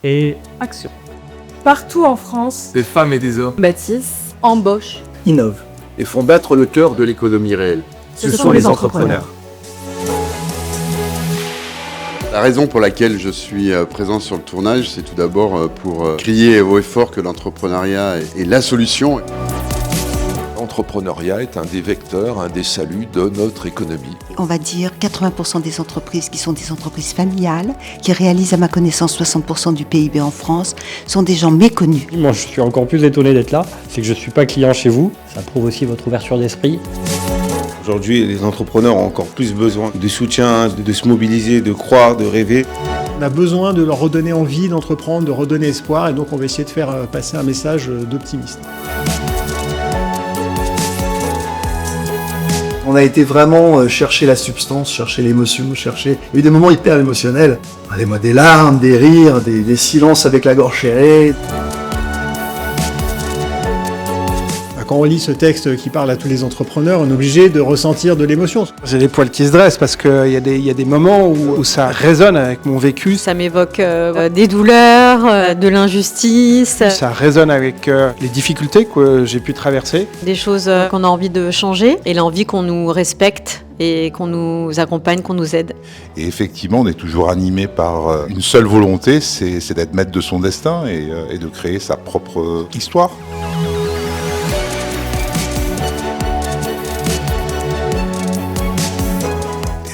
et action. Partout en France, Des femmes et des hommes bâtissent, embauchent, innovent et font battre le cœur de l'économie réelle. Ce sont les entrepreneurs. La raison pour laquelle je suis présent sur le tournage, c'est tout d'abord pour crier haut et fort que l'entrepreneuriat est la solution. L'entrepreneuriat est un des vecteurs, un des saluts de notre économie. On va dire 80% des entreprises qui sont des entreprises familiales, qui réalisent à ma connaissance 60% du PIB en France, sont des gens méconnus. Moi, je suis encore plus étonné d'être là, c'est que je ne suis pas client chez vous. Ça prouve aussi votre ouverture d'esprit. Aujourd'hui, les entrepreneurs ont encore plus besoin de soutien, de se mobiliser, de croire, de rêver. On a besoin de leur redonner envie d'entreprendre, de redonner espoir, et donc on va essayer de faire passer un message d'optimisme. On a été vraiment chercher la substance, chercher l'émotion, chercher... Il y a eu des moments hyper émotionnels. Des larmes, des rires, des silences avec la gorge serrée. Quand on lit ce texte qui parle à tous les entrepreneurs, on est obligé de ressentir de l'émotion. J'ai les poils qui se dressent parce qu'il y a des moments où ça résonne avec mon vécu. Ça m'évoque des douleurs, de l'injustice. Ça résonne avec les difficultés que j'ai pu traverser. Des choses qu'on a envie de changer et l'envie qu'on nous respecte et qu'on nous accompagne, qu'on nous aide. Et effectivement, on est toujours animé par une seule volonté, c'est d'être maître de son destin et de créer sa propre histoire.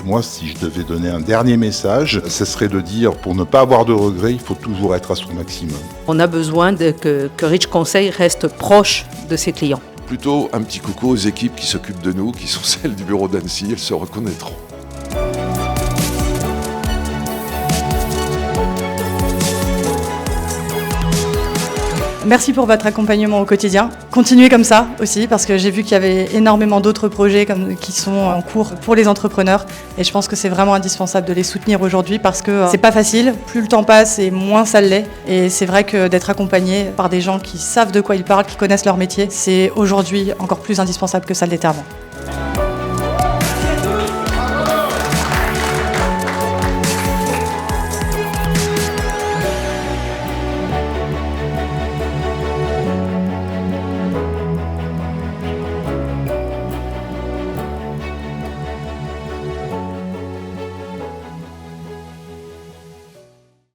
Moi, si je devais donner un dernier message, ce serait de dire, pour ne pas avoir de regrets, il faut toujours être à son maximum. On a besoin que Rich Conseil reste proche de ses clients. Plutôt un petit coucou aux équipes qui s'occupent de nous, qui sont celles du bureau d'Annecy, elles se reconnaîtront. Merci pour votre accompagnement au quotidien. Continuez comme ça aussi, parce que j'ai vu qu'il y avait énormément d'autres projets qui sont en cours pour les entrepreneurs. Et je pense que c'est vraiment indispensable de les soutenir aujourd'hui parce que c'est pas facile. Plus le temps passe et moins ça l'est. Et c'est vrai que d'être accompagné par des gens qui savent de quoi ils parlent, qui connaissent leur métier, c'est aujourd'hui encore plus indispensable que ça l'était avant.